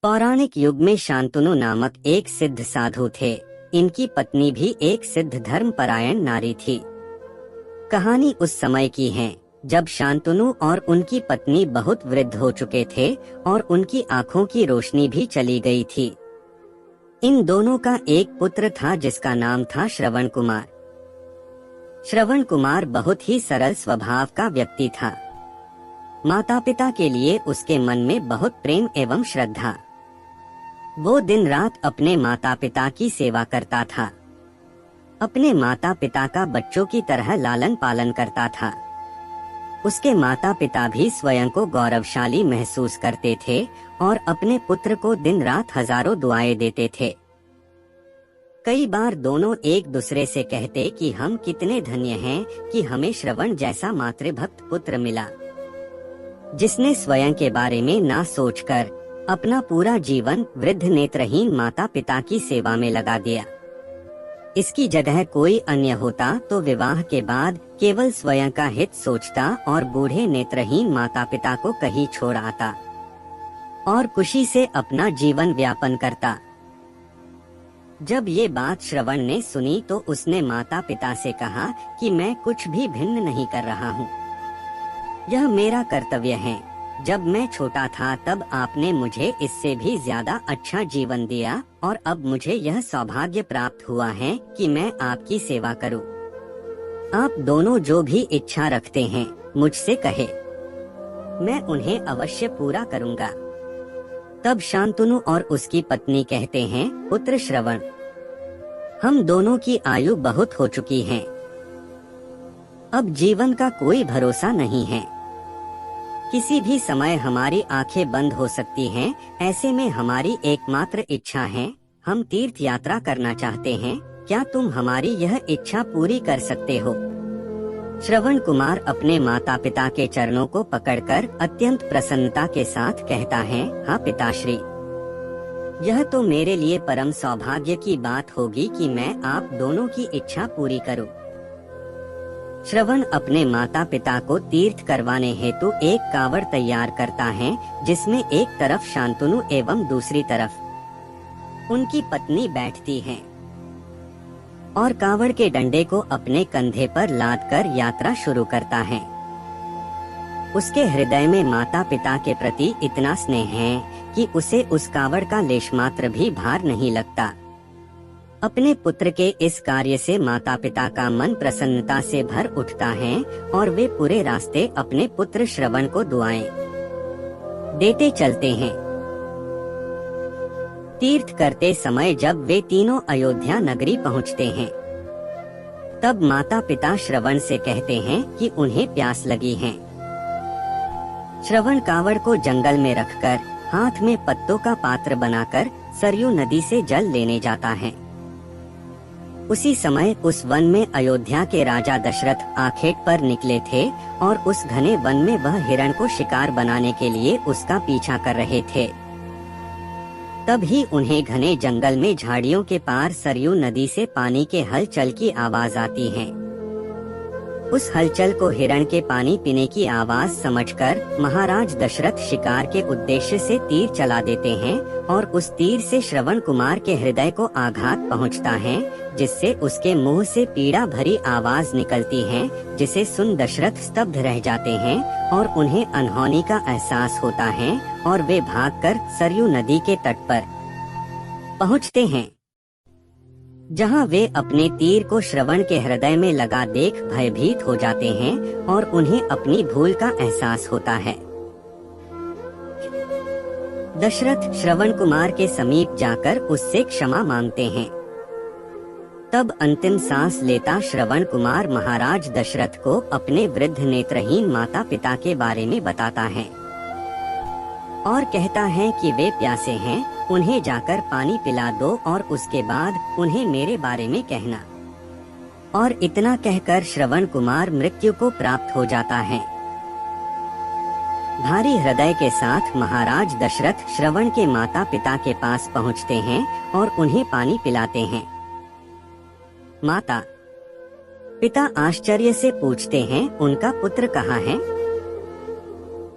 पौराणिक युग में शांतनु नामक एक सिद्ध साधु थे। इनकी पत्नी भी एक सिद्ध धर्मपरायण नारी थी। कहानी उस समय की है जब शांतनु और उनकी पत्नी बहुत वृद्ध हो चुके थे और उनकी आंखों की रोशनी भी चली गई थी। इन दोनों का एक पुत्र था जिसका नाम था श्रवण कुमार। श्रवण कुमार बहुत ही सरल स्वभाव का व्यक्ति था। माता पिता के लिए उसके मन में बहुत प्रेम एवं श्रद्धा। वो दिन रात अपने माता पिता की सेवा करता था। अपने माता पिता का बच्चों की तरह लालन पालन करता था। उसके माता पिता भी स्वयं को गौरवशाली महसूस करते थे और अपने पुत्र को दिन रात हजारों दुआएं देते थे। कई बार दोनों एक दूसरे से कहते कि हम कितने धन्य हैं कि हमें श्रवण जैसा मातृभक्त पुत्र मिला, जिसने स्वयं के बारे में ना सोचकर अपना पूरा जीवन वृद्ध नेत्रहीन माता पिता की सेवा में लगा दिया। इसकी जगह कोई अन्य होता तो विवाह के बाद केवल स्वयं का हित सोचता और बूढ़े नेत्रहीन माता पिता को कहीं छोड़ आता और खुशी से अपना जीवन व्यापन करता। जब ये बात श्रवण ने सुनी तो उसने माता पिता से कहा कि मैं कुछ भी भिन्न नहीं कर रहा हूँ। यह मेरा कर्तव्य है। जब मैं छोटा था तब आपने मुझे इससे भी ज्यादा अच्छा जीवन दिया और अब मुझे यह सौभाग्य प्राप्त हुआ है कि मैं आपकी सेवा करूं। आप दोनों जो भी इच्छा रखते हैं मुझसे कहे, मैं उन्हें अवश्य पूरा करूंगा। तब शांतनु और उसकी पत्नी कहते हैं, पुत्र श्रवण, हम दोनों की आयु बहुत हो चुकी है। अब जीवन का कोई भरोसा नहीं है। किसी भी समय हमारी आंखें बंद हो सकती हैं। ऐसे में हमारी एकमात्र इच्छा है, हम तीर्थ यात्रा करना चाहते हैं। क्या तुम हमारी यह इच्छा पूरी कर सकते हो? श्रवण कुमार अपने माता पिता के चरणों को पकड़कर अत्यंत प्रसन्नता के साथ कहता है, हाँ पिताश्री, यह तो मेरे लिए परम सौभाग्य की बात होगी कि मैं आप दोनों की इच्छा पूरी करूं। श्रवण अपने माता पिता को तीर्थ करवाने हेतु एक कावड़ तैयार करता है, जिसमें एक तरफ शांतनु एवं दूसरी तरफ उनकी पत्नी बैठती हैं और कावड़ के डंडे को अपने कंधे पर लादकर यात्रा शुरू करता है। उसके हृदय में माता पिता के प्रति इतना स्नेह है कि उसे उस कावड़ का लेशमात्र भी भार नहीं लगता। अपने पुत्र के इस कार्य से माता पिता का मन प्रसन्नता से भर उठता है और वे पूरे रास्ते अपने पुत्र श्रवण को दुआएं देते चलते हैं। तीर्थ करते समय जब वे तीनों अयोध्या नगरी पहुंचते हैं, तब माता पिता श्रवण से कहते हैं कि उन्हें प्यास लगी है। श्रवण कावड़ को जंगल में रखकर हाथ में पत्तों का पात्र बनाकर सरयू नदी से जल लेने जाता है। उसी समय उस वन में अयोध्या के राजा दशरथ आखेट पर निकले थे और उस घने वन में वह हिरण को शिकार बनाने के लिए उसका पीछा कर रहे थे। तभी उन्हें घने जंगल में झाड़ियों के पार सरयू नदी से पानी के हलचल की आवाज आती है। उस हलचल को हिरण के पानी पीने की आवाज समझकर महाराज दशरथ शिकार के उद्देश्य से तीर चला देते हैं और उस तीर से श्रवण कुमार के हृदय को आघात पहुंचता है, जिससे उसके मुंह से पीड़ा भरी आवाज निकलती है, जिसे सुन दशरथ स्तब्ध रह जाते हैं और उन्हें अनहोनी का एहसास होता है और वे भागकर सरयू नदी के तट पर पहुंचते हैं, जहां वे अपने तीर को श्रवण के हृदय में लगा देख भयभीत हो जाते हैं और उन्हें अपनी भूल का एहसास होता है। दशरथ श्रवण कुमार के समीप जाकर उससे क्षमा मांगते हैं। तब अंतिम सांस लेता श्रवण कुमार महाराज दशरथ को अपने वृद्ध नेत्रहीन माता पिता के बारे में बताता है और कहता है कि वे प्यासे हैं, उन्हें जाकर पानी पिला दो और उसके बाद उन्हें मेरे बारे में कहना। और इतना कहकर श्रवण कुमार मृत्यु को प्राप्त हो जाता है। भारी हृदय के साथ महाराज दशरथ श्रवण के माता पिता के पास पहुंचते हैं और उन्हें पानी पिलाते हैं। माता पिता आश्चर्य से पूछते हैं, उनका पुत्र कहाँ है?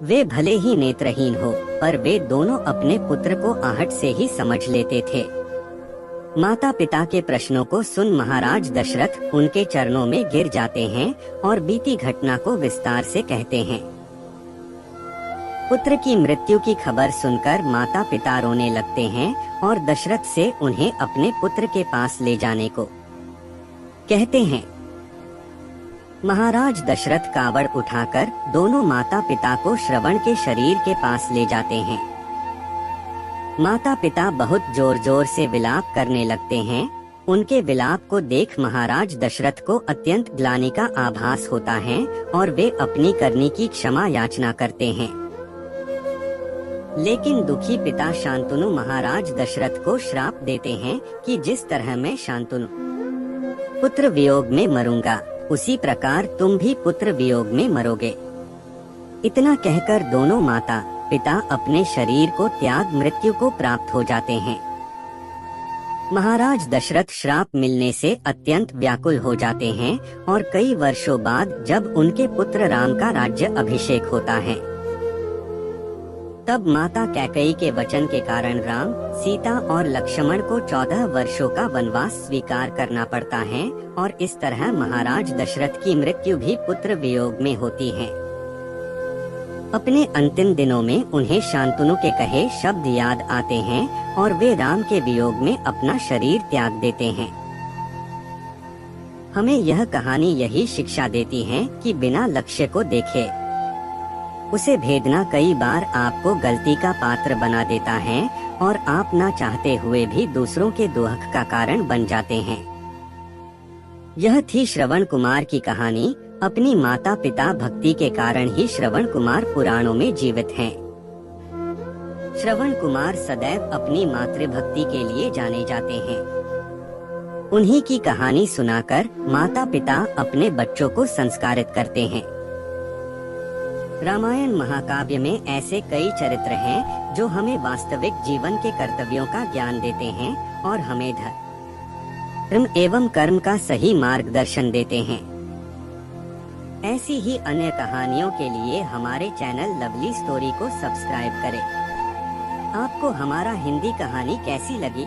वे भले ही नेत्रहीन हो, पर वे दोनों अपने पुत्र को आहट से ही समझ लेते थे। माता पिता के प्रश्नों को सुन महाराज दशरथ उनके चरणों में गिर जाते हैं और बीती घटना को विस्तार से कहते हैं। पुत्र की मृत्यु की खबर सुनकर माता पिता रोने लगते हैं और दशरथ से उन्हें अपने पुत्र के पास ले जाने को कहते हैं। महाराज दशरथ कावड़ उठाकर दोनों माता पिता को श्रवण के शरीर के पास ले जाते हैं। माता पिता बहुत जोर जोर से विलाप करने लगते हैं। उनके विलाप को देख महाराज दशरथ को अत्यंत ग्लानि का आभास होता है और वे अपनी करनी की क्षमा याचना करते हैं। लेकिन दुखी पिता शांतनु महाराज दशरथ को श्राप देते हैं कि जिस तरह मैं शांतनु पुत्र वियोग में मरूंगा, उसी प्रकार तुम भी पुत्र वियोग में मरोगे। इतना कहकर दोनों माता पिता अपने शरीर को त्याग मृत्यु को प्राप्त हो जाते हैं। महाराज दशरथ श्राप मिलने से अत्यंत व्याकुल हो जाते हैं और कई वर्षों बाद जब उनके पुत्र राम का राज्य अभिषेक होता है, तब माता कैकेयी के वचन के कारण राम, सीता और लक्ष्मण को 14 वर्षों का वनवास स्वीकार करना पड़ता है और इस तरह महाराज दशरथ की मृत्यु भी पुत्र वियोग में होती है। अपने अंतिम दिनों में उन्हें शांतनु के कहे शब्द याद आते हैं और वे राम के वियोग में अपना शरीर त्याग देते हैं। हमें यह कहानी यही शिक्षा देती है कि बिना लक्ष्य को देखे उसे भेदना कई बार आपको गलती का पात्र बना देता है और आप ना चाहते हुए भी दूसरों के दुख का कारण बन जाते हैं। यह थी श्रवण कुमार की कहानी। अपनी माता पिता भक्ति के कारण ही श्रवण कुमार पुराणों में जीवित हैं। श्रवण कुमार सदैव अपनी मातृभक्ति के लिए जाने जाते हैं। उन्हीं की कहानी सुनाकर माता पिता अपने बच्चों को संस्कारित करते हैं। रामायण महाकाव्य में ऐसे कई चरित्र हैं जो हमें वास्तविक जीवन के कर्तव्यों का ज्ञान देते हैं और हमें धर्म एवं कर्म का सही मार्गदर्शन देते हैं। ऐसी ही अन्य कहानियों के लिए हमारे चैनल लवली स्टोरी को सब्सक्राइब करें। आपको हमारा हिंदी कहानी कैसी लगी?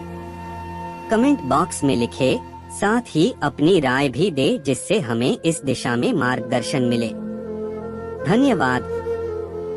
कमेंट बॉक्स में लिखें, साथ ही अपनी राय भी दे जिससे हमें इस दिशा में मार्गदर्शन मिले। धन्यवाद।